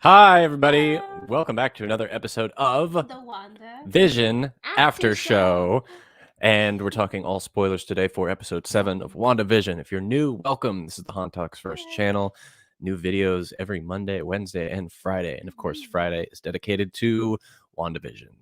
Hi, everybody. Welcome back to another episode of The Vision After Aftershow. Show. And we're talking all spoilers today for episode 7 of WandaVision. If you're new, welcome. This is the Han Talks First channel. New videos every Monday, Wednesday, and Friday. And of course, Friday is dedicated to WandaVision.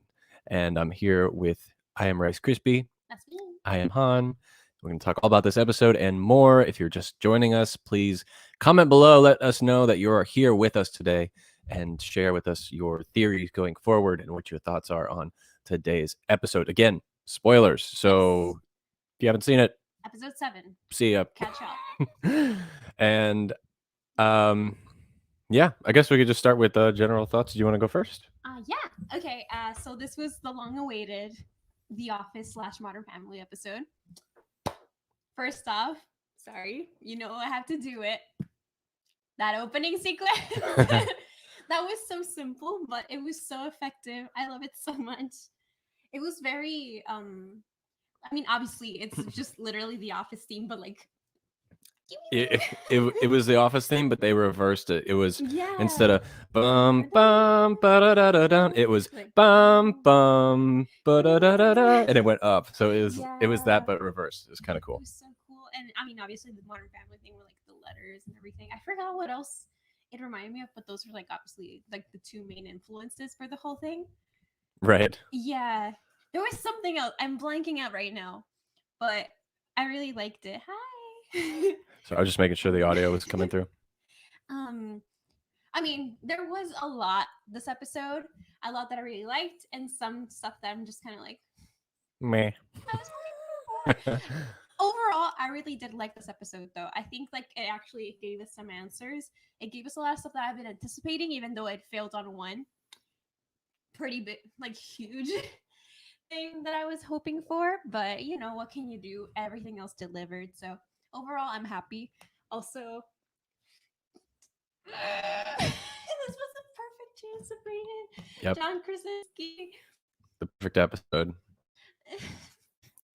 And I'm here with I am Rice Krispie. That's me. I am Han. We're going to talk all about this episode and more. If you're just joining us, please comment below. Let us know that you're here with us today and share with us your theories going forward and what your thoughts are on today's episode. Again, spoilers. So if you haven't seen it, episode 7. See ya. Catch up. And yeah, I guess we could just start with general thoughts. Do you want to go first? Yeah. Okay. So this was the long-awaited The Office / Modern Family episode. First off, sorry, I have to do it. That opening sequence. That was so simple, but it was so effective. I love it so much. It was very obviously it's just literally the Office theme, but like it was the Office theme, but they reversed it. It was instead of bum bum ba da da da da, it was bum bum ba da da da da, and it went up. So it was that, but reversed. It was kind of cool. It was so cool, and obviously the Modern Family thing were like the letters and everything. I forgot what else it reminded me of, but those were like obviously like the two main influences for the whole thing. Right. Yeah, there was something else. I'm blanking out right now, but I really liked it. Hi. So I was just making sure the audio was coming through. There was a lot this episode. A lot that I really liked, and some stuff that I'm just kind of like, meh. Overall, I really did like this episode, though. I think like it actually gave us some answers. It gave us a lot of stuff that I've been anticipating, even though it failed on one pretty big, like huge thing that I was hoping for. But what can you do? Everything else delivered. So overall, I'm happy. Also, this was a perfect chance to bring in John Krasinski. The perfect episode.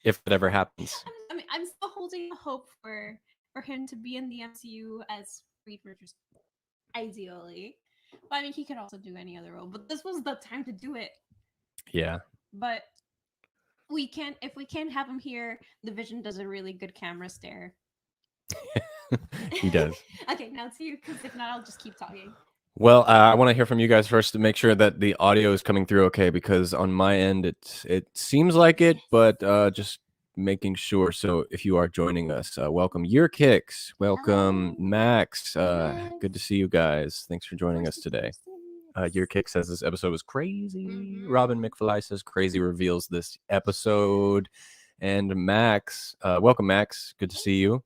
If it ever happens. I'm still holding hope for him to be in the MCU as Reed Richards, ideally. But he could also do any other role. But this was the time to do it. Yeah. But if we can't have him here, the Vision does a really good camera stare. He does. Okay, now to you, because if not, I'll just keep talking. Well, I want to hear from you guys first to make sure that the audio is coming through okay, because on my end it seems like it, but just making sure. So if you are joining us, welcome Year Kicks, welcome Max. Good to see you guys. Thanks for joining us today. Year Kick says this episode was crazy. Robin McFly says crazy reveals this episode. And Max, welcome Max. Good to see you.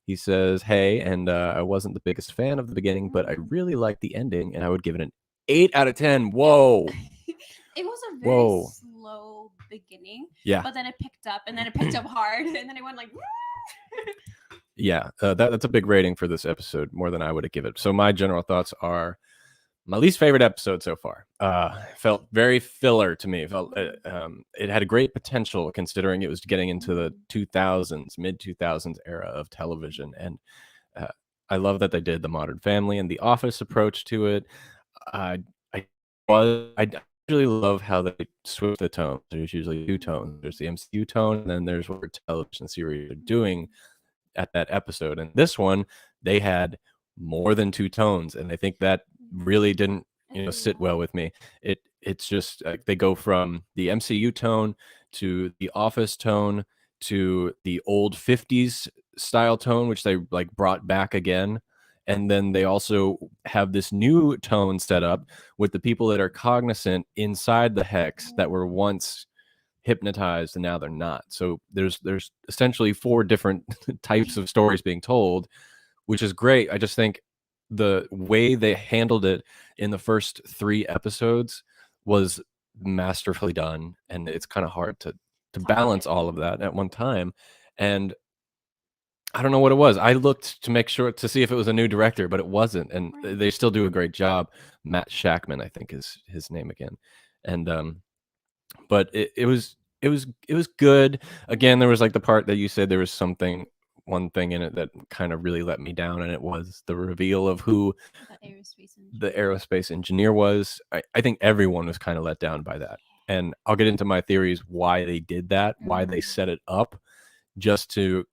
He says, hey, and I wasn't the biggest fan of the beginning, but I really liked the ending, and I would give it an 8 out of 10. Whoa. It was a very slow beginning. Yeah. But then it picked up, and then it picked up hard, and then it went like... Yeah, that's a big rating for this episode, more than I would have given it. So my general thoughts are my least favorite episode so far. Felt very filler to me. It had a great potential considering it was getting into the 2000s, mid 2000s era of television, and I love that they did the Modern Family and The Office approach to it. I really love how they switch the tones. There's usually two tones. There's the MCU tone, and then there's what television series are doing at that episode. And this one, they had more than two tones, and I think that really didn't sit well with me. It's just they go from the MCU tone to the Office tone to the old 50s style tone, which they like brought back again, and then they also have this new tone set up with the people that are cognizant inside the hex that were once hypnotized and now they're not. So there's essentially 4 different types of stories being told, which is great. I just think the way they handled it in the first 3 episodes was masterfully done, and it's kind of hard to balance all of that at one time. And I don't know what it was. I looked to make sure to see if it was a new director, but it wasn't, and they still do a great job. Matt Shackman, I think, is his name again. And but it was good. Again, there was like the part that you said there was something one thing in it that kind of really let me down, and it was the reveal of who the aerospace engineer was. I think everyone was kind of let down by that. And I'll get into my theories why they did that, why they set it up just to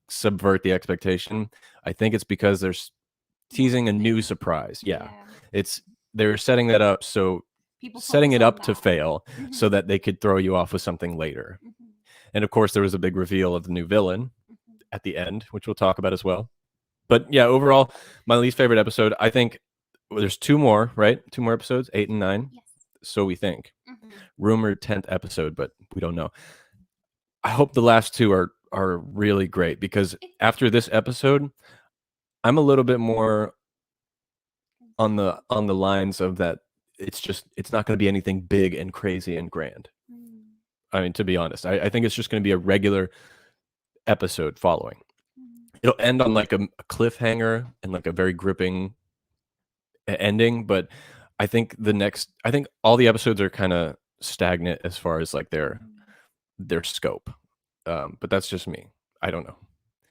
subvert the expectation. I think it's because they're teasing a new surprise. Yeah. They're setting that up, so setting it up to fail so that they could throw you off with something later. And of course, there was a big reveal of the new villain at the end, which we'll talk about as well. But yeah, overall, my least favorite episode, I think there's 2 more, right? 2 more episodes, 8 and 9. Yes. So we think. Rumored 10th episode, but we don't know. I hope the last 2 are really great, because after this episode, I'm a little bit more on the lines of that it's not going to be anything big and crazy and grand. I mean, to be honest, I think it's just going to be a regular episode following. It'll end on like a cliffhanger and like a very gripping ending, but I think all the episodes are kind of stagnant as far as like their scope. But that's just me. I don't know.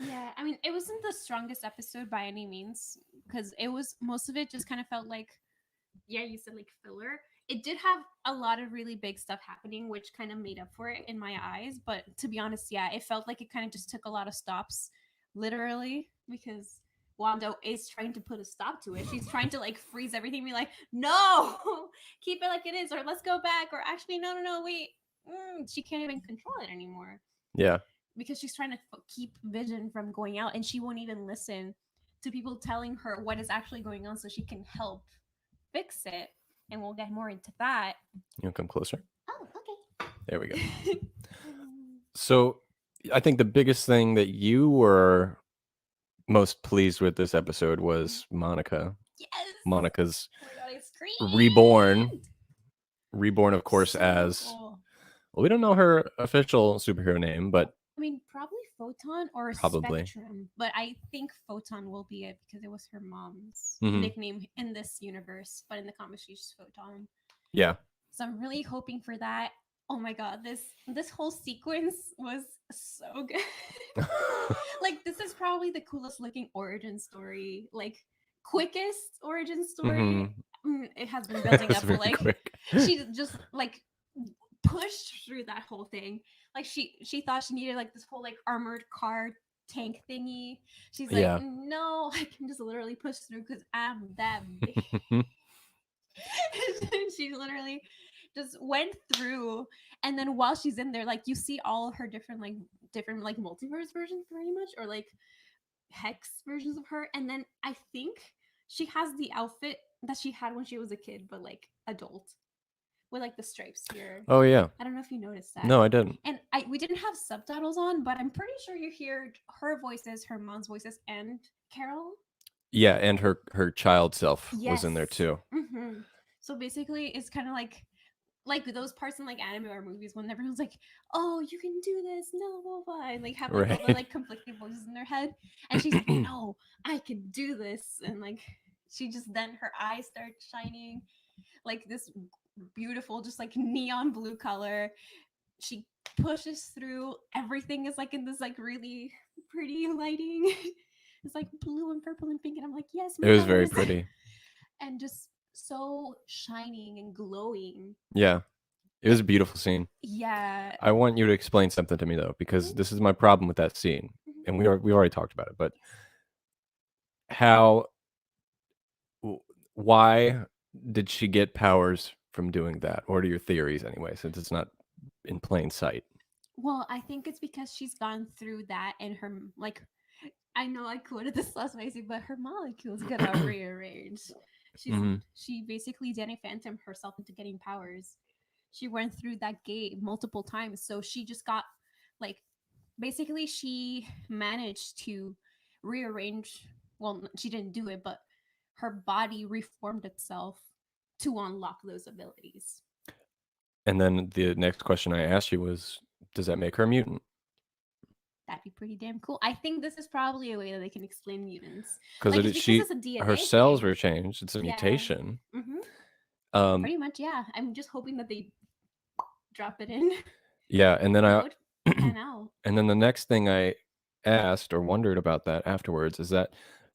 Yeah, I mean, it wasn't the strongest episode by any means, because it was, most of it just kind of felt like, yeah, you said like filler. It did have a lot of really big stuff happening, which kind of made up for it in my eyes. But to be honest, yeah, it felt like it kind of just took a lot of stops, literally, because Wanda is trying to put a stop to it. She's trying to like freeze everything, be like, no, keep it like it is, or let's go back, or actually, no, wait. She can't even control it anymore. Yeah. Because she's trying to keep Vision from going out, and she won't even listen to people telling her what is actually going on so she can help fix it. And we'll get more into that. You want to come closer? Oh, okay. There we go. So I think the biggest thing that you were most pleased with this episode was Monica. Yes. Monica's oh God, reborn, of course, so as cool. Well, we don't know her official superhero name, but I mean, probably Photon or Spectrum, but I think Photon will be it because it was her mom's nickname in this universe, but in the comics she's just Photon. Yeah. So I'm really hoping for that. Oh my God, this whole sequence was so good. Like, this is probably the coolest looking origin story, like quickest origin story. It has been building up, but like quick. She just like pushed through that whole thing. Like she thought she needed like this whole like armored car tank thingy. She's like, no, I can just literally push through because I'm that big. She literally just went through, and then while she's in there, like you see all her different multiverse versions pretty much, or like hex versions of her. And then I think she has the outfit that she had when she was a kid, but like adult, with like the stripes here. Oh yeah. I don't know if you noticed that. No, I didn't. And we didn't have subtitles on, but I'm pretty sure you hear her voices, her mom's voices, and Carol. Yeah, and her child self was in there too. So basically, it's kind of like those parts in like anime or movies when everyone's like, "Oh, you can do this," no, blah, blah, and like have like all the like conflicting voices in their head, and she's like, "No, I can do this," and like she just then her eyes start shining, like this beautiful, just like neon blue color. She pushes through. Everything is like in this like really pretty lighting. It's like blue and purple and pink, and I'm like, yes, it was very pretty, and just so shining and glowing. Yeah, it was a beautiful scene. Yeah, I want you to explain something to me though, because this is my problem with that scene, and we already talked about it. But why did she get powers from doing that? What are your theories anyway, since it's not in plain sight? Well, I think it's because she's gone through that, and her like, I know I quoted this last Macy, but her molecules got rearranged. She basically Danny Phantom herself into getting powers. She went through that gate multiple times, so she just got like, basically she managed to rearrange. Well, she didn't do it, but her body reformed itself to unlock those abilities. And then the next question I asked you was, does that make her a mutant? That'd be pretty damn cool. I think this is probably a way that they can explain mutants. Because it's a DNA her cells were changed. It's a mutation. Pretty much, yeah. I'm just hoping that they drop it in. Yeah, and then and then the next thing I asked or wondered about that afterwards, is that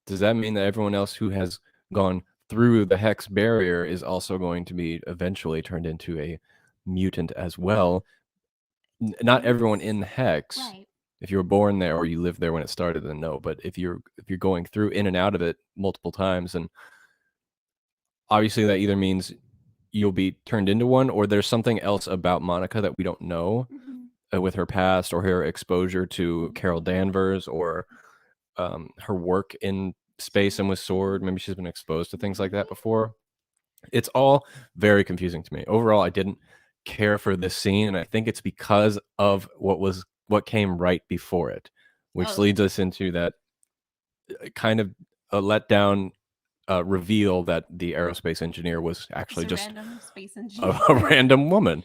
does that mean that everyone else who has gone through the hex barrier is also going to be eventually turned into a mutant as well? Not everyone Yes. in the hex, Right. if you were born there or you lived there when it started, then no. But if you're going through in and out of it multiple times, and obviously that either means you'll be turned into one, or there's something else about Monica that we don't know Hmm. with her past or her exposure to Carol Danvers or her work in space and with Sword. Maybe she's been exposed to things like that Right. before. It's all very confusing to me. Overall, I didn't care for this scene, and I think it's because of what came right before it, which Oh, leads us into that kind of a letdown reveal that the aerospace engineer was it's actually a just random space a engineer. random woman.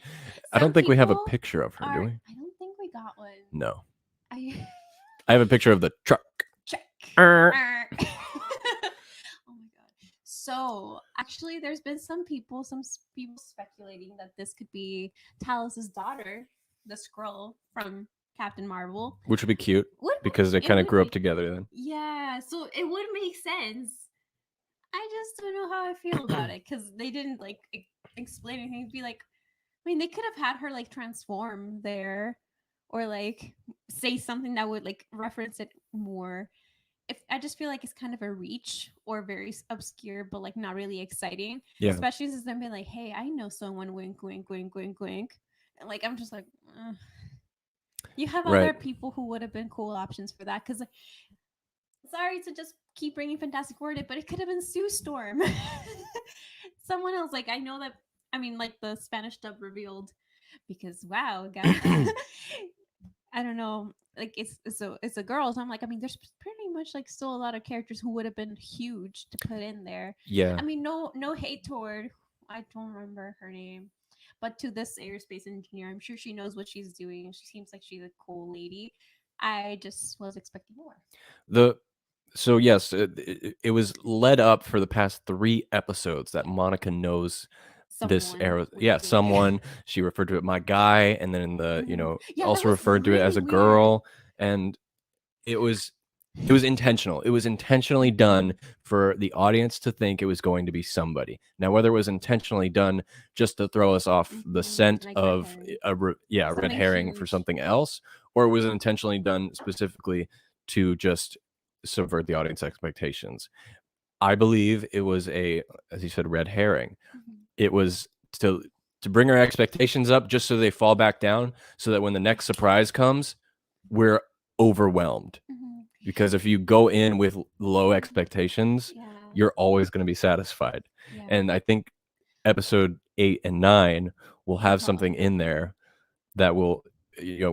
I Some don't think we have a people picture of her, do are. we? I don't think we got one. No. I I have a picture of the truck. check. Er. Oh my god. So actually, there's been people speculating that this could be Talos's daughter, the Skrull from Captain Marvel. Which would be cute Would because they it kind of would grew up make together then. yeah, so it would make sense. I just don't know how I feel about it because they didn't like explain anything. It'd be like, I mean, they could have had her like transform there, or like say something that would like reference it more. If I just feel like it's kind of a reach or very obscure, but like not really exciting, Yeah. especially since they've been like, "Hey, I know someone." Wink, wink, wink, wink, wink. And like I'm just like, you have other Right. people who would have been cool options for that. Because sorry to just keep bringing Fantastic Four in, but it could have been Sue Storm. Someone else. Like I know that. I mean, like the Spanish dub revealed, because wow, guys. I don't know. Like it's a girl, so I'm like, I mean, there's pretty much like still a lot of characters who would have been huge to put in there. Yeah. I mean, no hate toward I don't remember her name, but to this aerospace engineer, I'm sure she knows what she's doing. She seems like she's a cool lady. I just was expecting more. The So yes, it was led up for the past 3 episodes that Monica knows this Someone, arrow. wink, Yeah, wink. someone. She referred to it my guy, and then in the Yeah, that also was referred to it as really a weird. girl, and it was it was intentional. It was intentionally done for the audience to think it was going to be somebody. Now, whether it was intentionally done just to throw us off the scent Like red of herring, a red something herring for huge. something else, or it was intentionally done specifically to just subvert the audience expectations. I believe it was as you said, red herring. Mhm. It was to bring our expectations up just so they fall back down, so that when the next surprise comes, we're overwhelmed. Mhm. Because if you go in with low expectations, Yeah, you're always going to be satisfied. yeah. And I think episode 8 and 9 will We'll have tell something us. in there that will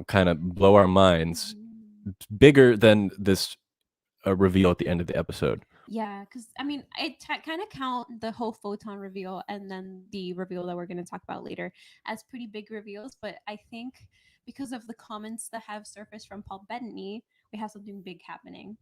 kind of blow our minds Mhm. bigger than this reveal at the end of the episode. Yeah, because I mean, kind of count the whole photon reveal and then the reveal that we're going to talk about later as pretty big reveals. But I think because of the comments that have surfaced from Paul Bettany, we have something big happening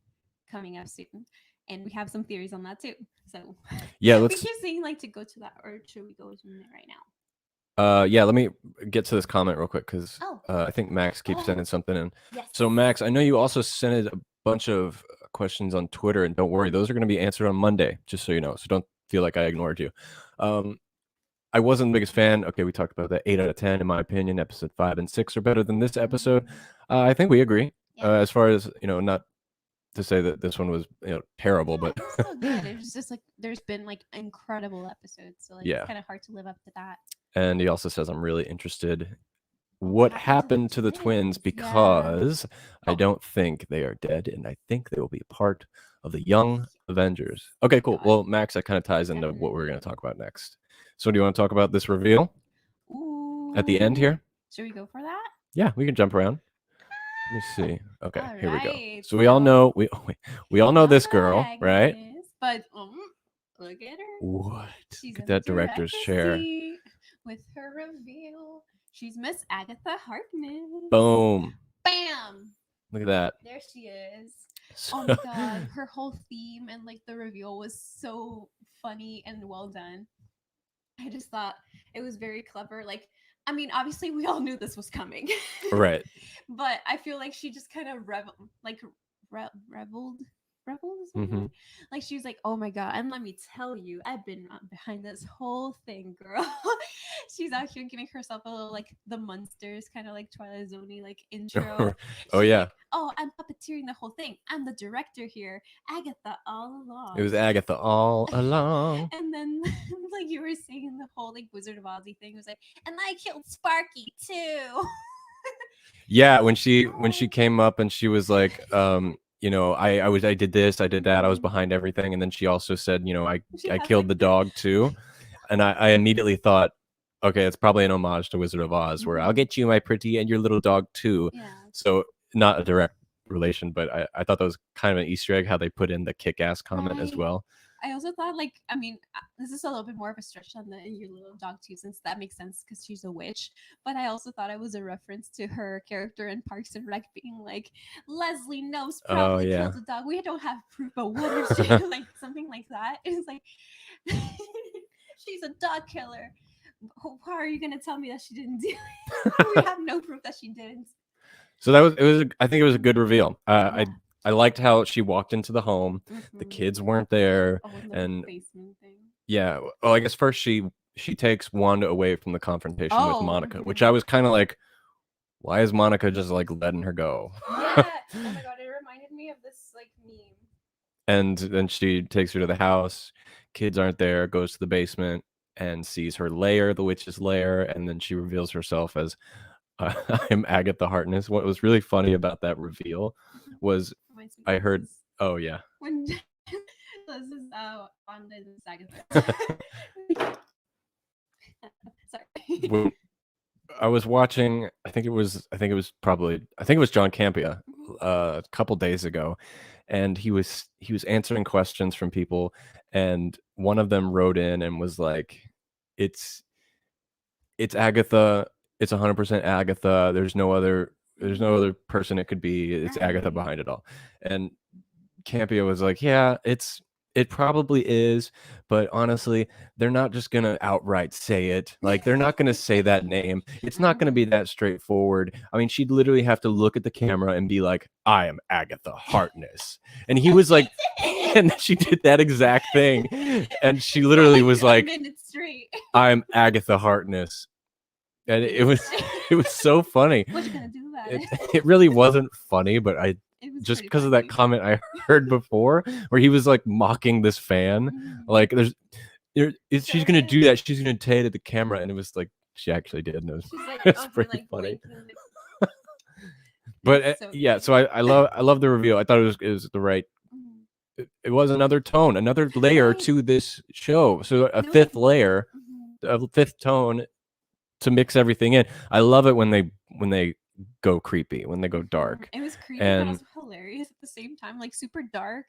coming up soon. And we have some theories on that too. So Yeah, we let's keep saying like to go to that, or should we go to it right now? yeah, let me get to this comment real quick because Oh, I think Max keeps oh, sending something in. yes. So Max, I know you also sent a bunch of questions on Twitter, and don't worry, those are going to be answered on Monday, just so you know. So don't feel like I ignored you. Um, I wasn't the biggest fan. Okay, we talked about that. 8 out of 10, in my opinion. Episode 5 and 6 are better than this episode. Mhm. I think we agree. Yeah. As far as not to say that this one was terrible, Yeah, but it was still good. It's just like there's been like incredible episodes, so like it's yeah. kind of hard to live up to that. And he also says I'm really interested What what happened to the happened to the twins twins? Yeah. because I Oh, don't think they are dead, and I think they will be part of the Young Avengers. oh Okay, my cool. god, Well, Max, that kind of ties into what we're going to definitely. talk about next. So, do you want to talk about this reveal at the end Ooh, here? should we go for that? Yeah, we can jump around. Let me see. Okay, All here we go. right. So we all So know we all know we all this know girl, right? Agnes, but look at her. What? She's Look at in the that director's director's chair. seat with her reveal. She's Miss Agatha Harkness. Boom. Bam! Look at that. There she is. So, Oh my god, her whole theme and like the reveal was so funny and well done. I just thought it was very clever. Like I mean, obviously, we all knew this was coming, Right. but I feel like she just kind of reveled. Reveled is that Hmm. word? Like she was like, "Oh my god!" And let me tell you, I've been behind this whole thing, girl. She's out here giving herself a little like the monsters, kind of like Twilight Zoney like intro. Oh She's yeah, like, "Oh, I'm puppeteering the whole thing. I'm the director here, Agatha all it along." was Agatha all along. And then, like you were saying, the whole like Wizard of Ozzy thing was like, and I killed Sparky too. Yeah, when she came up and she was like, I did this, I did that, I was Mhm. behind everything, and then she also said, She I has killed like the dog too, and I immediately thought, okay, it's probably an homage to Wizard of Oz, where I'll Mhm. get you, my pretty, and your little dog too. Yeah. So not a direct relation, but I thought that was kind of an Easter egg how they put in the kick-ass comment as Right. well. I also thought, like, I mean, this is a little bit more of a stretch than the your little dog too, since that makes sense because she's a witch. But I also thought it was a reference to her character in Parks and Rec being like, Leslie knows Oh probably yeah. killed a dog. We don't have proof, but what if she like something like that? It's like she's a dog killer. How are you gonna tell me that she didn't do it? We have no proof that she didn't. So that was it was I think it was a good reveal. Yeah. I liked how she walked into the home, the Mm-hmm. kids weren't there, Oh, and the and basement thing. yeah. Well, I guess first she takes Wanda away from the confrontation with Oh. Monica, which I was kind of like, why is Monica just like letting her go? Yeah. Oh my god, it reminded me of this like meme. And then she takes her to the house. Kids aren't there. Goes to the basement and sees her lair, the witch's lair, and then she reveals herself as I'm Agatha Harkness. What was really funny about that reveal was Reminds me I of heard, this. oh yeah. When this is Wanda and this is Agatha. Sorry. When I was watching, I think it was John Campia Mhm. a couple days ago, and he was answering questions from people, and one of them wrote in and was like, "It's it's Agatha. It's 100% Agatha. There's no Mhm. other person it could be. It's Agatha Right. behind it all." And Campia was like, "Yeah, it probably is, but honestly, they're not just gonna outright say it. Like, they're not gonna say that name. It's not gonna be Mhm. that straightforward. I mean, she'd literally have to look at the camera and be like, 'I am Agatha Harkness.'" And he And was she like, did and she did that exact thing, and she for literally like was a like, minute straight. "I'm Agatha Harkness," and it was Bitch. it was so funny. What you gonna do about It it? it really wasn't funny, but I It was just pretty because of that funny. comment I heard before, where he was like mocking this fan, Mhm. like she's gonna Right. do that. She's gonna say it at the camera, and it was like she actually did, and it was, She's like it's on her pretty like funny. blinking. Like, it But was so yeah, good. so I love the reveal. I thought it was the right. Mhm. It was another tone, another layer Right. to this show. So a And it was like, fifth layer, mhm. a fifth tone to mix everything in. I love it when they go creepy, when they go Mhm. dark, It was creepy, but and also hilarious at the same time. Like super dark,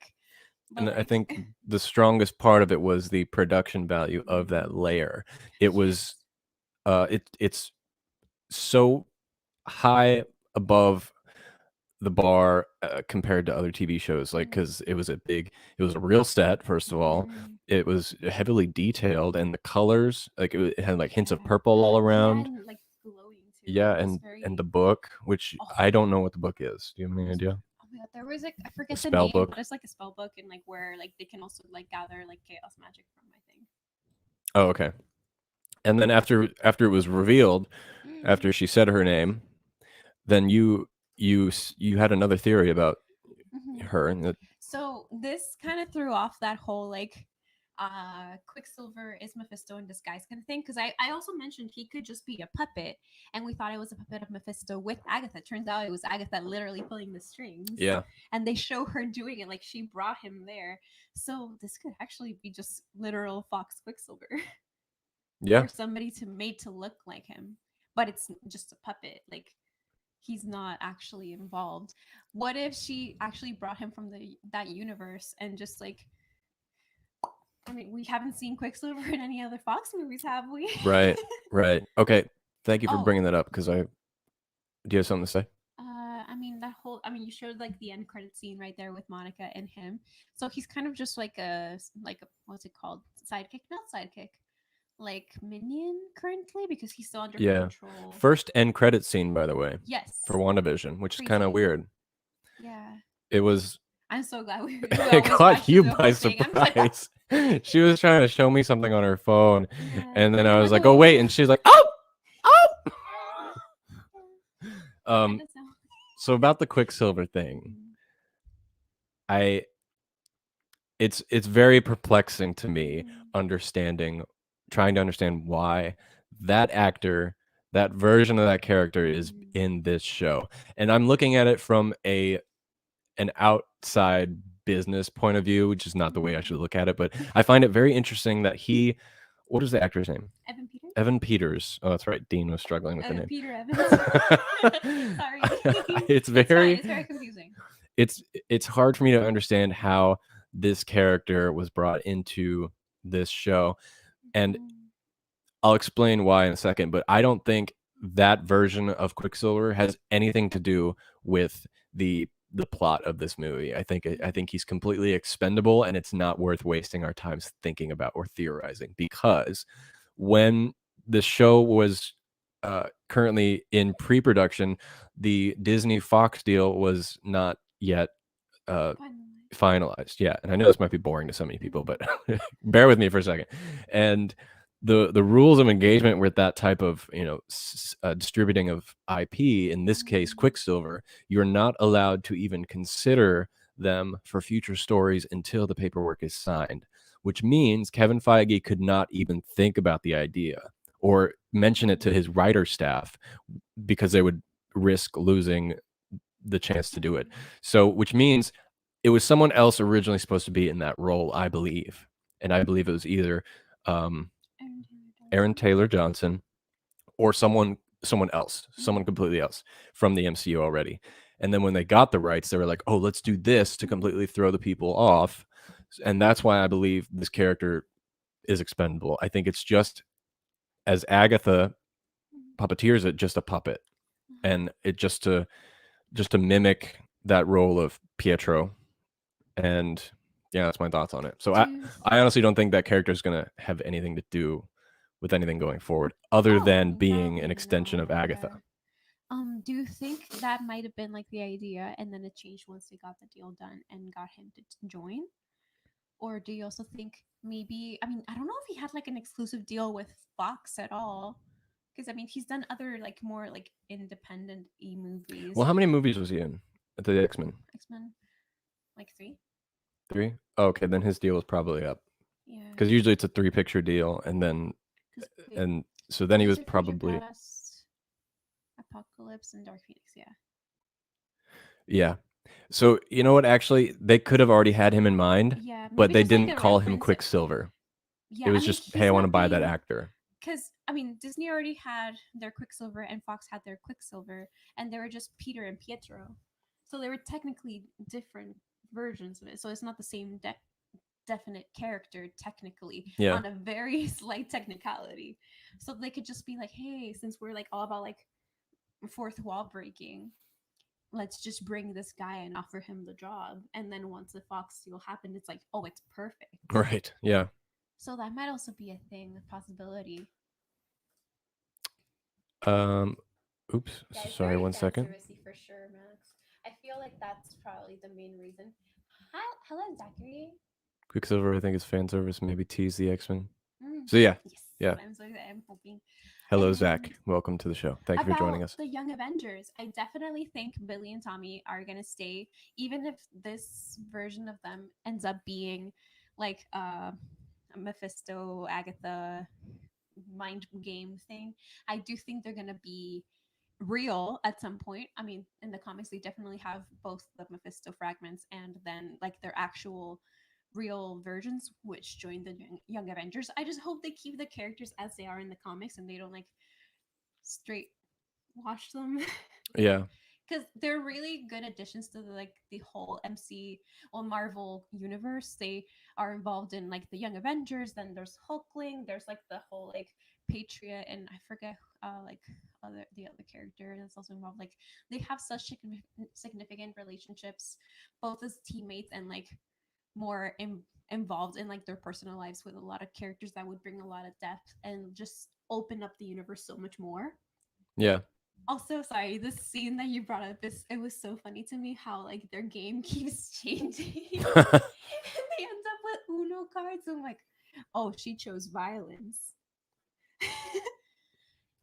but and I like, think the strongest part of it was the production value of that mm, layer. It was yes. it's so high above the bar compared to other TV shows, like Mhm. because it was a real set. First of all, Mhm. it was heavily detailed, and the colors, like it had like hints of Yeah. purple all Yeah, around. and like glowing too. Yeah, It was and the very. book, which Oh, I don't know what the book is. Do you have any which idea? book? Oh my god, there was like I A forget the spell name, but book. it's like a spell book and like where like they can also like gather like chaos magic from. I think. Oh, okay. And then after it was revealed, after she said her name, then you had another theory about Mhm. her, and that So this kind of threw off that whole like Quicksilver is Mephisto in disguise kind of thing because I also mentioned he could just be a puppet and we thought it was a puppet of Mephisto with Agatha. Turns out it was Agatha literally pulling the strings yeah, and they show her doing it like she brought him there. So this could actually be just literal Fox Quicksilver yeah, or somebody to made to look like him, but it's just a puppet. Like he's not actually involved. What if she actually brought him from the that universe and just like I mean, we haven't seen Quicksilver in any other Fox movies, have we? right, right. Okay, thank you for Oh, bringing that up because I do you have something to say? I mean that whole. I mean, you showed like the end credit scene right there with Monica and him. So he's kind of just like a what's it called? Sidekick? Not sidekick. like minion currently because he's still under her Yeah. control. First end credit scene, by the way, for Yes, WandaVision, which is kind of crazy. weird. Yeah, It was I'm so glad we it always caught watch you the by whole thing. I'm like, surprise. She was trying to show me something on her phone, yeah, and then I I'm was like, like, "Oh wait," and she's like, "Oh, oh." that kind Um. of sound. So about the Quicksilver thing, I it's very perplexing to me understanding trying to understand why that actor, that version of that character is in this show. And I'm looking at it from an outside business point of view, which is not the way I should look at it, but I find it very interesting that he what is the actor's name? Evan Peters. Evan Peters. Oh, that's right. Dean was struggling with the name. Peter Evans. Sorry. It's It's fine. very It's very confusing. it's hard for me to understand how this character was brought into this show, and I'll explain why in a second, but I don't think that version of Quicksilver has anything to do with the plot of this movie. I think he's completely expendable, and it's not worth wasting our time thinking about or theorizing, because when the show was currently in pre-production, the Disney Fox deal was not yet uh, finalized. Yeah, and I know this might be boring to so many people, but bear with me for a second. And the rules of engagement with that type of distributing of IP, in this case Quicksilver, you're not allowed to even consider them for future stories until the paperwork is signed, which means Kevin Feige could not even think about the idea or mention it to his writer staff because they would risk losing the chance to do it. So, which means it was someone else originally supposed to be in that role, I believe. And I believe it was either um, Aaron Taylor Johnson or someone else, someone completely else from the MCU already. And then when they got the rights, they were like, "Oh, let's do this to completely throw the people off." And that's why I believe this character is expendable. I think it's just as Agatha puppeteers it, just a puppet, and it just to mimic that role of Pietro. And yeah, that's my thoughts on it. So I honestly don't think that character is gonna have anything to do with anything going forward, other than Oh, being an probably extension of Agatha. not. Do you think that might have been like the idea and then it changed once they got the deal done and got him to join? Or do you also think maybe, I mean, I don't know if he had like an exclusive deal with Fox at all. Because I mean, he's done other like more like independent movies. Well, how many movies was he in? The X-Men? X-Men, like three. 3? Oh, okay, then his deal was probably up. Yeah. Because usually it's a 3-picture deal, and then and so then he was Fantastic Future probably Past, Apocalypse, and Dark Phoenix. Yeah. yeah. So you know what? Actually, they could have already had him in mind, Yeah. but Maybe they just like didn't a call him reference. Like, Quicksilver. It yeah. I was mean, just, hey, I he's want to not buy that being. actor. Because I mean, Disney already had their Quicksilver and Fox had their Quicksilver, and they were just Peter and Pietro, so they were technically different versions of it. So it's not the same definite character technically Yeah. on a very slight technicality. So they could just be like, hey, since we're like all about like fourth wall breaking, let's just bring this guy and offer him the job. And then once the Fox deal happened, it's like, oh, it's perfect. Right. Yeah. So that might also be a thing, a possibility. Um. Oops. Yeah, it's Sorry. very One fan second. servicey for sure, Max. I feel like that's probably the main reason. Hi, hello, Zachary. Quicksilver, I think, is fan service. Maybe tease the X-Men. Mm. So yeah. Yes, Yeah. I'm so excited. I'm hoping. Hello, And Zach. Welcome to the show. Thank you for joining about us. the Young Avengers, I definitely think Billy and Tommy are gonna stay, even if this version of them ends up being like Mephisto, Agatha mind game thing. I do think they're gonna be real at some point. I mean, in the comics, they definitely have both the Mephisto fragments and then like their actual real versions, which join the Young Avengers. I just hope they keep the characters as they are in the comics and they don't like straight wash them. Yeah. Because they're really good additions to like the whole MC or Marvel universe. They are involved in like the Young Avengers. Then there's Hulkling. There's like the whole like Patriot and I forget like the other character that's also involved. Like they have such significant relationships, both as teammates and like more involved in like their personal lives with a lot of characters that would bring a lot of depth and just open up the universe so much more. Yeah. Also, sorry, this scene that you brought up is it was so funny to me how like their game keeps changing. And they end up with Uno cards. I'm like, oh, she chose violence.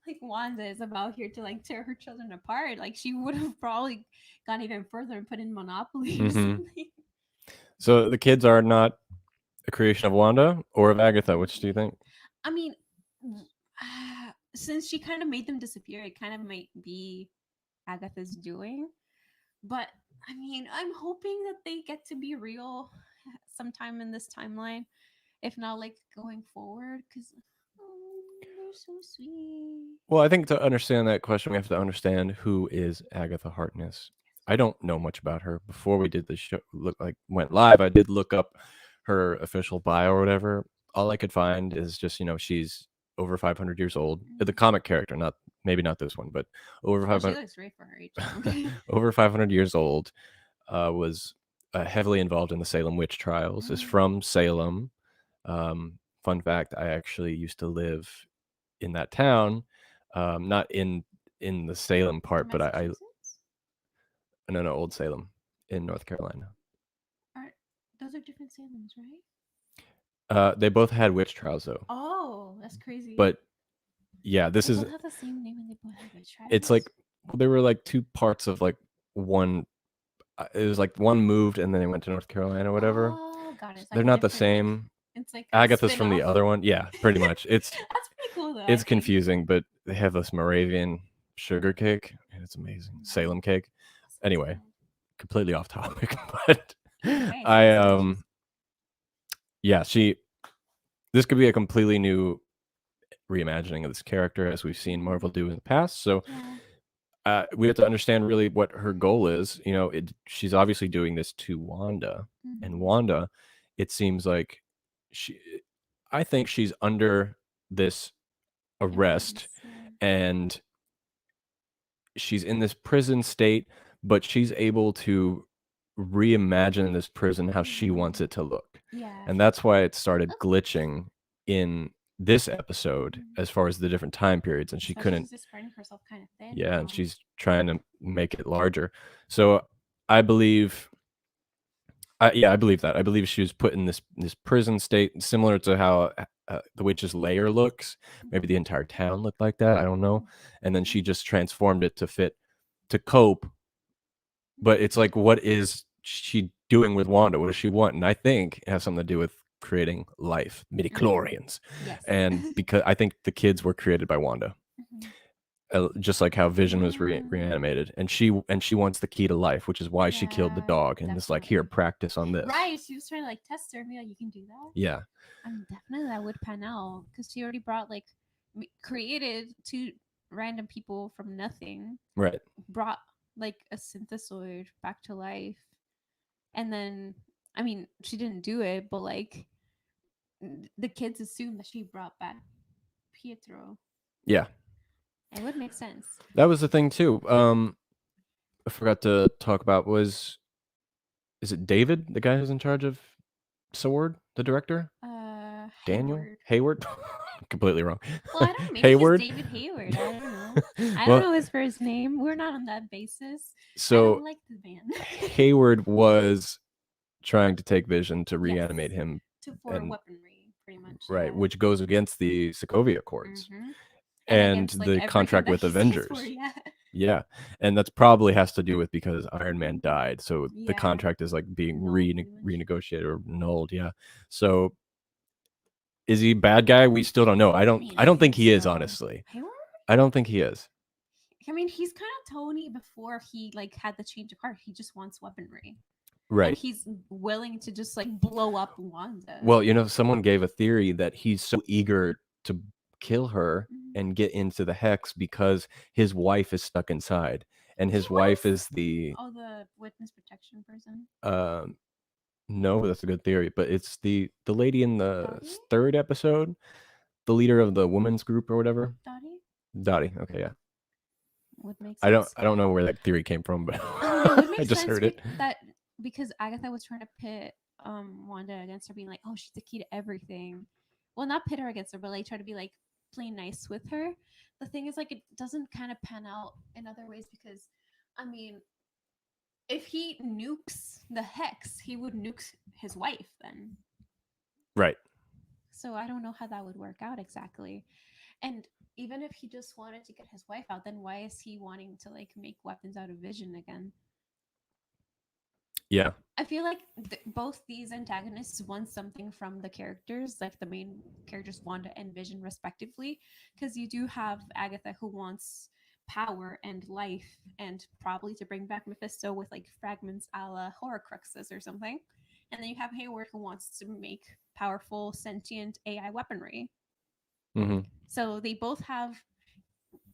Like Wanda is about here to like tear her children apart. Like she would have probably gone even further and put in Monopoly or hmm something. So the kids are not a creation of Wanda or of Agatha. Which do you think? I mean, since she kind of made them disappear, it kind of might be Agatha's doing. But I mean, I'm hoping that they get to be real sometime in this timeline, if not like going forward, because oh, they're so sweet. Well, I think to understand that question, we have to understand who is Agatha Harkness. I don't know much about her. Before we did the show, went live, I did look up her official bio or whatever. All I could find is just she's over 500 years old. The comic character, not maybe not this one, but over Oh, she 500 looks great for her age. over 500 years old. Was heavily involved in the Salem witch trials. Is from Salem. Fun fact: I actually used to live in that town, not in the Salem part, but I Massachusetts? no, Old Salem in North Carolina. Are those are different Salems, right? They both had witch trials though, Oh, that's crazy. but yeah, this They is both have the same name and they both have witch it's trials. like there were like two parts of like one. It was like one moved and then they went to North Carolina or whatever. Oh, got it. It's like They're a not the different like same. it's like a Agatha's from the spin-off. other one. Yeah, pretty much. It's That's pretty cool though, I it's think. confusing, but they have this Moravian sugar cake and it's amazing. Salem cake. Sounds Anyway, good. completely off topic, but Okay, I sounds delicious. yeah, this could be a completely new reimagining of this character as we've seen Marvel do in the past. So Yeah. we have to understand really what her goal is. She's obviously doing this to Wanda, and Mhm. Wanda, it seems like she, I think she's under this arrest, Influence. Yeah. and she's in this prison state, but she's able to reimagine this prison how she wants it to look. Yeah. And that's why it started glitching in this episode as far as the different time periods, and she Especially couldn't. she's just spreading herself kind of thin Yeah, now. and she's trying to make it larger. So I believe I believe that. I believe she was put in this prison state similar to how the witch's lair looks. Maybe the entire town looked like that. I don't know. And then she just transformed it to cope. But it's like, what is she doing with Wanda? What does she want? And I think it has something to do with creating life, midichlorians. Yes. And because I think the kids were created by Wanda. Just like how Vision was reanimated, and she wants the key to life, which is why she killed the dog and it's like, here, practice on this. Right, she was trying to like test her and be like, you can do that. Yeah. I mean, definitely that would pan out because she already brought like created two random people from nothing. Right. Brought like a synthesoid back to life, and then I mean, she didn't do it, but like the kids assume that she brought back Pietro. Yeah. It would make sense. That was the thing too. I forgot to talk about is it David, the guy who's in charge of Sword, the director? Daniel Hayward. Completely wrong. Well, I don't know. Maybe Hayward? he's David Hayward. I don't know. I don't know his first name. We're not on that basis. So I don't like the band. Hayward was trying to take Vision to reanimate him for weaponry, pretty much. Right, which goes against the Sokovia Accords. And And against, like, the everything contract that with he stands Avengers. for, yeah. Yeah. And that's probably has to do with because Iron Man died. So the contract is like being renegotiated or annulled. Yeah. So is he a bad guy? We still don't know. I don't think he is, honestly. Hayward? I don't think he is. I mean, he's kind of Tony before he like had the change of heart. He just wants weaponry. Right. And he's willing to just like blow up Wanda. Well, someone gave a theory that he's so eager to kill her and get into the hex because his wife is stuck inside, and his wife is the witness protection person. No, that's a good theory, but it's the lady in the third episode, the leader of the women's group or whatever. Dottie. Okay, yeah. Would make sense. I don't know where that theory came from, but It would make I just heard it. that because Agatha was trying to pit Wanda against her, being like, oh, she's the key to everything. Well, not pit her against her, but like try to be like play nice with her. The thing is, like, it doesn't kind of pan out in other ways because, I mean, if he nukes the hex, he would nuke his wife then. Right. So I don't know how that would work out exactly. And even if he just wanted to get his wife out, then why is he wanting to like make weapons out of Vision again? Yeah. I feel like both these antagonists want something from the characters, like the main characters, Wanda and Vision, respectively. Because you do have Agatha who wants power and life, and probably to bring back Mephisto with like fragments a la Horcruxes or something. And then you have Hayward who wants to make powerful sentient AI weaponry. Mm-hmm. So they both have,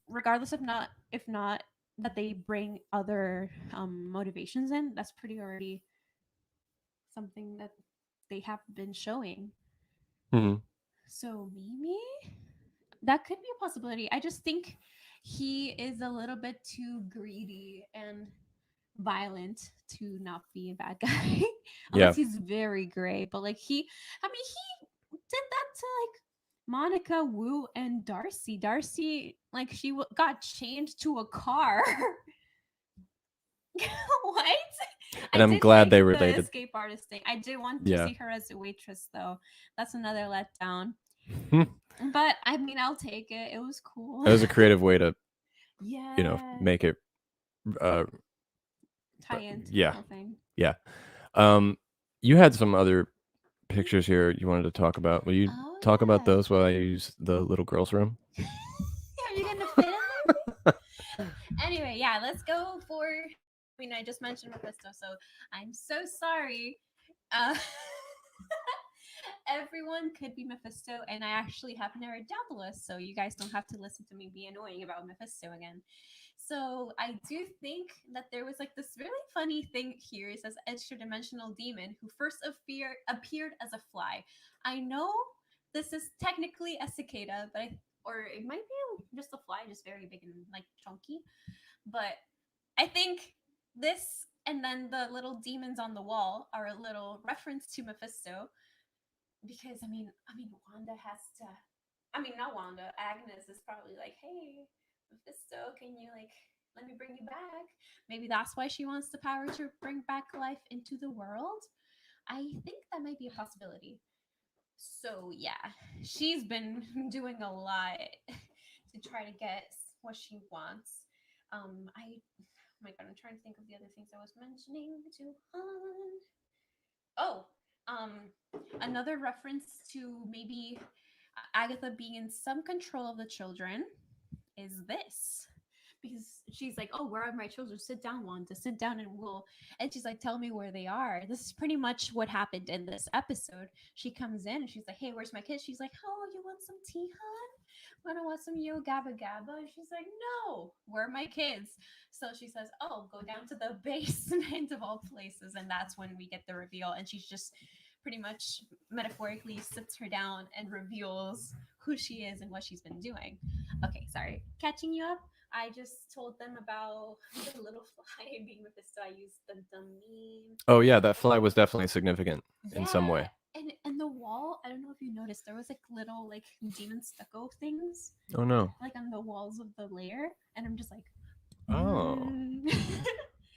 regardless of not, if not that they bring other motivations in, that's pretty already something that they have been showing. Mm-hmm. So maybe that could be a possibility. I just think he is a little bit too greedy and violent to not be a bad guy. Yeah. Unless he's very gray. But like I mean, he did that to like Monica, Wu, and Darcy. Darcy, like got chained to a car. What? And I I'm did glad like they the related. escape artist thing. I did want to Yeah. see her as a waitress though. That's another letdown. Hmm. But I mean, I'll take it. It was cool. That was a creative way to, Yeah. make it. Uh, Tie into the yeah. whole thing. Yeah. You had some other pictures here you wanted to talk about. Will you Oh talk about yeah. those while I use the little girl's room? Are you gonna fit in there? Anyway, yeah, let's go for. I mean, I just mentioned Mephisto, so I'm so sorry. Uh, everyone could be Mephisto, and I actually have narrowed down the list, so you guys don't have to listen to me be annoying about Mephisto again. So I do think that there was like this really funny thing here. It says extra dimensional demon who first appeared as a fly. I know this is technically a cicada, but or it might be just a fly, just very big and like chunky. But I think this and then the little demons on the wall are a little reference to Mephisto because I mean Wanda has to. I mean, not Wanda. Agnes is probably like, hey, Mephisto, can you like let me bring you back? Maybe that's why she wants the power to bring back life into the world. I think that might be a possibility. So yeah, she's been doing a lot to try to get what she wants. Oh my god, I'm trying to think of the other things I was mentioning to Han. Oh, another reference to maybe Agatha being in some control of the children is this. Because she's like, oh, where are my children? Sit down, Wanda. Sit down and we'll. And she's like, tell me where they are. This is pretty much what happened in this episode. She comes in and she's like, hey, where's my kids? She's like, oh, you want some tea, hon? Wanna want some yo gabba gabba? And she's like, no, where are my kids? So she says, oh, go down to the basement of all places. And that's when we get the reveal. And she's just pretty much metaphorically sits her down and reveals who she is and what she's been doing. Okay, sorry. Catching you up. I just told them about the little fly being Mephisto. I used the meme. Oh yeah, that fly was definitely significant in some Yeah, way. and the wall. I don't know if you noticed. There was like little like demon stucco things Oh no. like on the walls of the lair, and I'm just like, Oh. mm.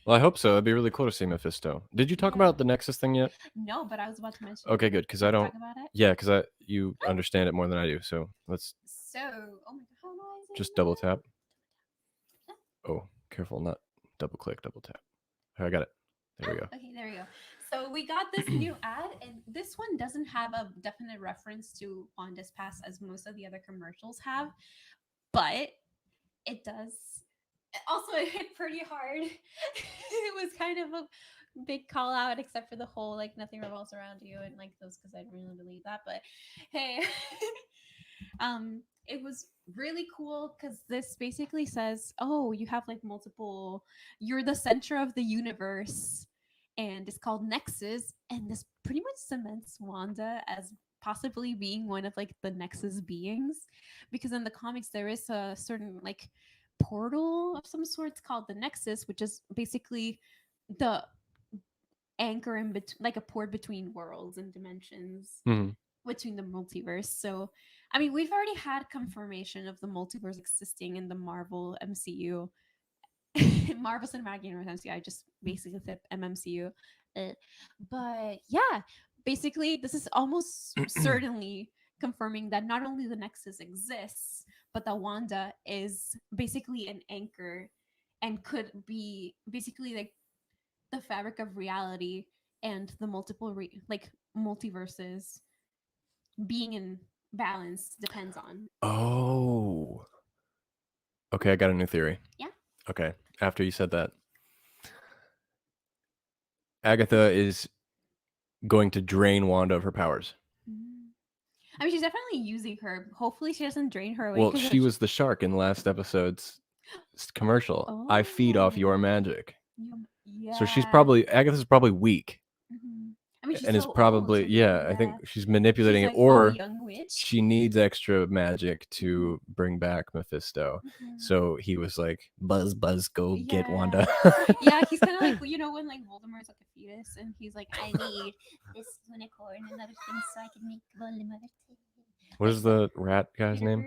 Well, I hope so. It'd be really cool to see Mephisto. Did you talk Yeah. about the Nexus thing yet? No, but I was about to mention Okay, it. good, because You I want to don't. talk about it? Yeah, because you understand it more than I do. So let's So, oh my god, how do I zoom just double tap. in? Oh, careful, not double click, double tap. I got it. There we go. Okay, there we go. So we got this new ad, and this one doesn't have a definite reference to Wanda's past as most of the other commercials have, but it does. Also, it hit pretty hard. It was kind of a big call out, except for the whole like nothing revolves around you and like those because I didn't really believe that. But hey, it was really cool because this basically says, oh, you have like multiple, you're the center of the universe, and it's called Nexus, and this pretty much cements Wanda as possibly being one of like the Nexus beings, because in the comics there is a certain like portal of some sorts called the Nexus, which is basically the anchor in between, like a port between worlds and dimensions Hmm. between the multiverse. So, I mean, we've already had confirmation of the multiverse existing in the Marvel MCU. Marvel Cinematic Universe MCU. I just basically said MMCU. Uh, but yeah, basically, this is almost certainly confirming that not only the Nexus exists, but that Wanda is basically an anchor and could be basically like the fabric of reality and the multiple like multiverses being in balance depends on. Oh, okay. I got a new theory. Yeah. Okay, after you said that, Agatha is going to drain Wanda of her powers. Mm. I mean, she's definitely using her. Hopefully, she doesn't drain her away Well, because she was the shark in last episode's commercial. I feed off your oh, magic. So she's yeah. probably Agatha's probably weak Mhm. I mean, she's and is so old probably to be doing I think that. she's She's manipulating it, like, oh, or young witch. she needs extra magic Mhm, to bring back Mephisto. mhm. So he was like, "Buzz, Buzz, go get Yeah. Wanda." Yeah, he's kind of like, you know, when like Voldemort's like a fetus and he's like, I need this unicorn and other things so I can make Voldemort. What Like is the rat guy's Peter name?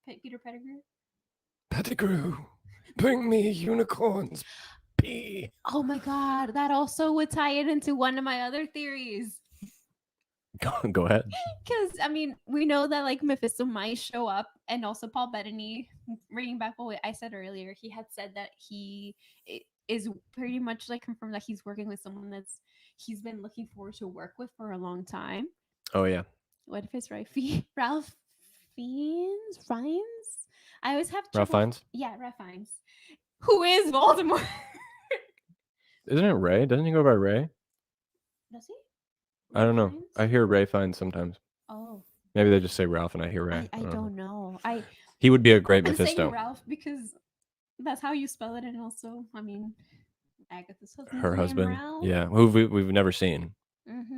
Greer? Peter Pettigrew? Pettigrew, bring me unicorns. Pee. Oh my god, that also would tie it into one of my other theories. Go ahead. Because I mean, we know that like Mephisto might show up, and also Paul Bettany, bringing back what I said earlier, he had said that he is pretty much like confirmed that he's working with someone that's he's been looking forward to work with for a long time. Oh yeah, What if it's right? Ralph Fiennes? Fiennes? I always have Ralph trouble. Fiennes. Yeah, Ralph Fiennes. Who is Voldemort? Isn't it Ray? Doesn't he go by Ray? Does he? I don't Ralph know. Fiennes? I hear Ray Fiennes sometimes. Oh, Maybe they just say Ralph and I hear Ray. I don't know. He would be a great I'm saying Mephisto. Ralph because that's how you spell it, and also, I mean, Agatha's husband's Her name husband. Ralph. Yeah, who we've never seen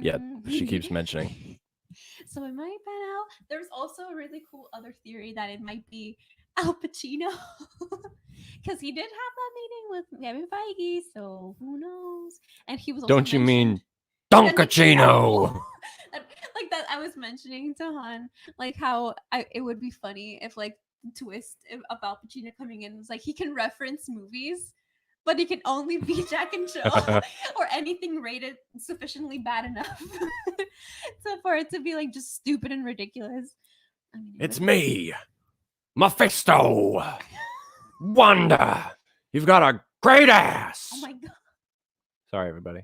yet. She keeps Mm-hmm. mentioning. So it might pan out. There's also a really cool other theory that it might be Al Pacino because he did have that meeting with Kevin Feige. So who knows? And he was also Don't you mean mentioned. And like, Donkachino? like that, I was mentioning to Han, like how it would be funny if like the twist of Al Pacino coming in was like he can reference movies, but he can only be Jack and Jill or anything rated sufficiently bad enough so for it to be like just stupid and ridiculous. I mean, It's me, Mephisto. Wanda, you've got a great ass. Oh my god. Sorry, everybody.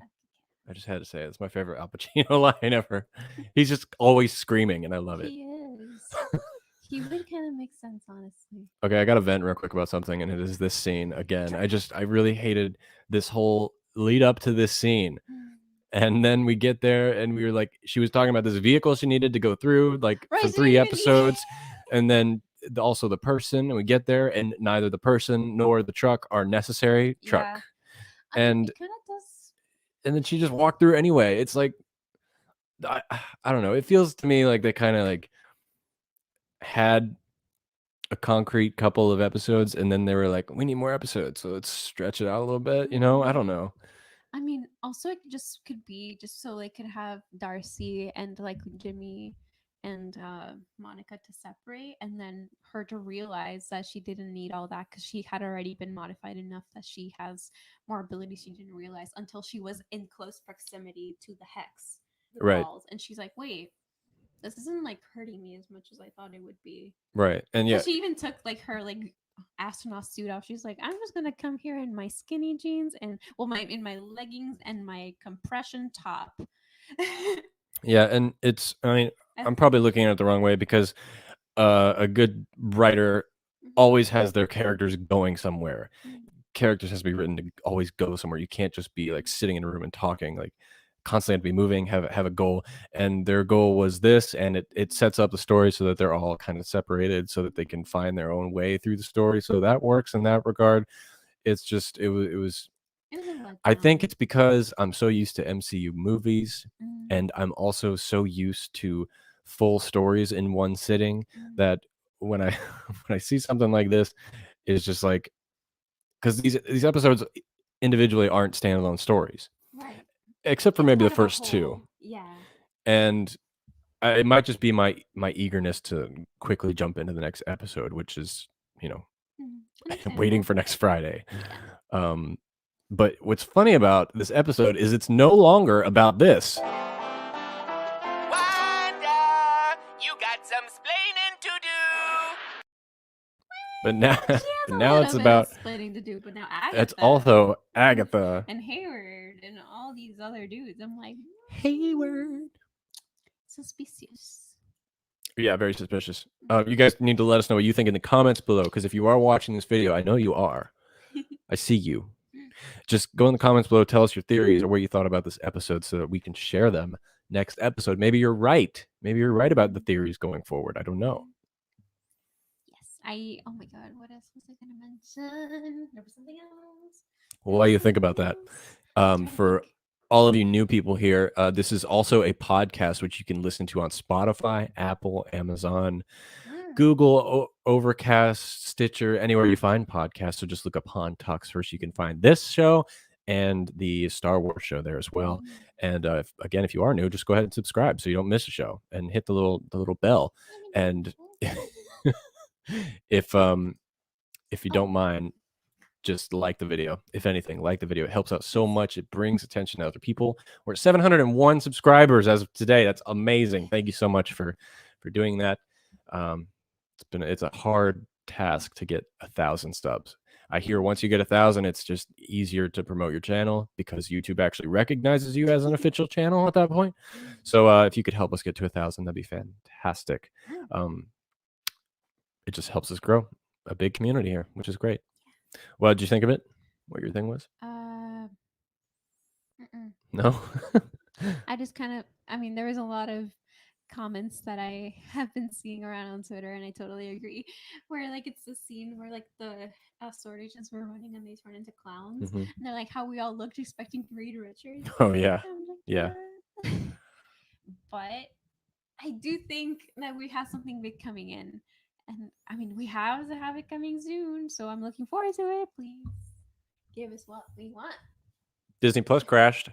I just had to say it. It's my favorite Al Pacino line ever. He's just always screaming, and I love it. He is. He would kind of make sense, honestly. Okay, I got to vent real quick about something, and it is this scene again. I really hated this whole lead up to this scene. And then we get there, and we were like, she was talking about this vehicle she needed to go through, like Right, for she 3 didn't even- episodes, and then also the person. And we get there, and neither the person nor the truck are necessary. Truck, Yeah. I mean, and it kind of does. and then she just walked through anyway. It's like, I don't know. It feels to me like they kind of like had a concrete couple of episodes, and then they were like, we need more episodes, so let's stretch it out a little bit. You know, I don't know. I mean, also it just could be just so they could have Darcy and like Jimmy and Monica to separate, and then her to realize that she didn't need all that because she had already been modified enough that she has more abilities she didn't realize until she was in close proximity to the hex Right. walls, and she's like, wait, this isn't like hurting me as much as I thought it would be. Right. And yeah, She even took like her like astronaut suit off. She's like, I'm just gonna come here in my skinny jeans and in my leggings and my compression top. yeah, and it's, I mean, I'm probably looking at it the wrong way because a good writer always has their characters going somewhere. Characters has to be written to always go somewhere. You can't just be like sitting in a room and talking. Like constantly have to be moving, have a goal. And their goal was this, and it sets up the story so that they're all kind of separated so that they can find their own way through the story. So that works in that regard. It's just it was I think it's because I'm so used to MCU movies, and I'm also so used to full stories in one sitting that when I when I see something like this, it's just like, because these episodes individually aren't standalone stories. Right. except for It's maybe the part of a first two. whole. Yeah. And it might just be my eagerness to quickly jump into the next episode, which is, waiting Understandable. for next Friday. Yeah. But what's funny about this episode is it's no longer about this. Wanda, you got some splaining to do. But now, She has a now little it's bit about. of splitting to do, but now Agatha. It's also Agatha. And Hayward and all these other dudes. I'm like, Hayward. Suspicious. Yeah, very suspicious. You guys need to let us know what you think in the comments below, because if you are watching this video, I know you are. I see you. Just go in the comments below, tell us your theories or what you thought about this episode so that we can share them next episode. Maybe you're right. Maybe you're right about the theories going forward. I don't know. Yes, oh my god, what else was I gonna mention? There was something else. Well, while you think about that, for all of you new people here, this is also a podcast which you can listen to on Spotify, Apple, Amazon, Google, Overcast, Stitcher, anywhere you find podcasts. So just look up Han Talks first. You can find this show and the Star Wars show there as well. And if you are new, just go ahead and subscribe so you don't miss a show, and hit the little bell. And if you don't mind, just like the video. If anything, like the video. It helps out so much. It brings attention to other people. We're at 701 subscribers as of today. That's amazing. Thank you so much for doing that. It's a hard task to get 1,000 subs. I hear once you get 1,000, it's just easier to promote your channel because YouTube actually recognizes you as an official channel at that point. So if you could help us get to 1,000, that'd be fantastic. It just helps us grow a big community here, which is great. What did you think of it? What your thing was? No? I just there was a lot of comments that I have been seeing around on Twitter, and I totally agree. Where it's the scene where the sword agents were running and they turn into clowns, and they're like how we all looked expecting Reed Richards. Oh yeah, yeah. But I do think that we have something big coming in. And we have to have it coming soon, so I'm looking forward to it. Please give us what we want. Disney Plus crashed.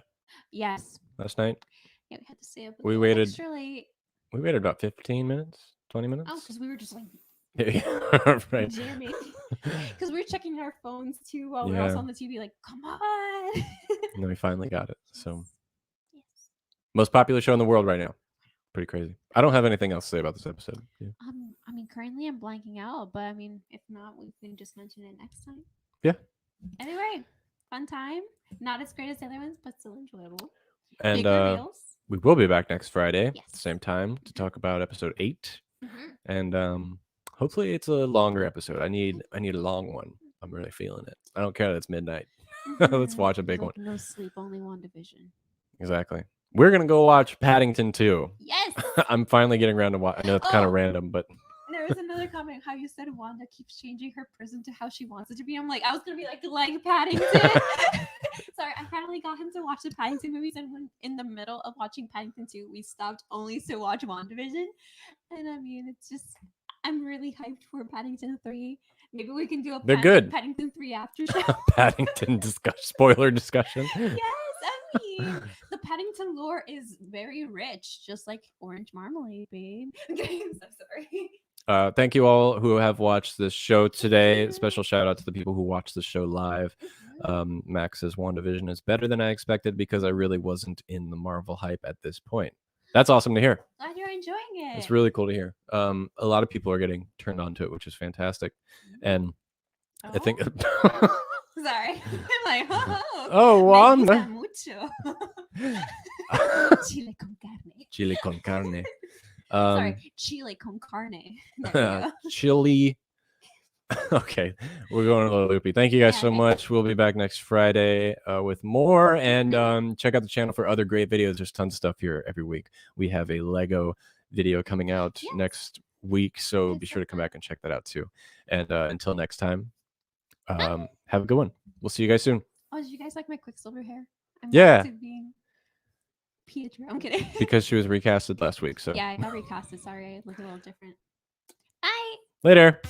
Yes. Last night. Yeah, we had to stay up. We waited extra late. We waited about 15 minutes, 20 minutes. Oh, because we were just right. Jamming. Because we were checking our phones too while we were also on the TV. Like, come on. And then we finally got it. So, yes. Most popular show in the world right now. Pretty crazy. I don't have anything else to say about this episode. Yeah. Currently I'm blanking out, but if not, we can just mention it next time. Yeah. Anyway, fun time. Not as great as the other ones, but still enjoyable. And we will be back next Friday, same time, to talk about episode 8. And hopefully it's a longer episode. I need a long one. I'm really feeling it. I don't care that it's midnight. Let's watch a big one. No sleep, only WandaVision. Exactly. We're going to go watch Paddington 2. Yes! I'm finally getting around to watch. I know it's kind of random, but... There was another comment how you said Wanda keeps changing her prison to how she wants it to be. I'm like, I was going to be like Paddington. Sorry, I finally got him to watch the Paddington movies, and when in the middle of watching Paddington 2, we stopped only to watch WandaVision. And it's just... I'm really hyped for Paddington 3. Maybe we can do a Paddington 3 after show. Paddington spoiler discussion. Yes, the Paddington lore is very rich, just like orange marmalade, babe. I'm sorry. Thank you all who have watched this show today. Special shout out to the people who watched the show live. Max says WandaVision is better than I expected because I really wasn't in the Marvel hype at this point. That's awesome to hear. Glad you're enjoying it. It's really cool to hear. A lot of people are getting turned on to it, which is fantastic. And I think... Sorry. I'm like, oh, Wanda. Chile con carne. Chile con carne. Sorry, chile con carne. Chili. Okay, we're going a little loopy. Thank you guys so much. We'll be back next Friday with more, and check out the channel for other great videos. There's tons of stuff here every week. We have a Lego video coming out next week, so be sure to come back and check that out too. And until next time, have a good one. We'll see you guys soon. Oh, did you guys like my Quicksilver hair? I'm being Pietro. I'm kidding. Because she was recasted last week. So yeah, I got recasted. Sorry, I look a little different. Bye. Later.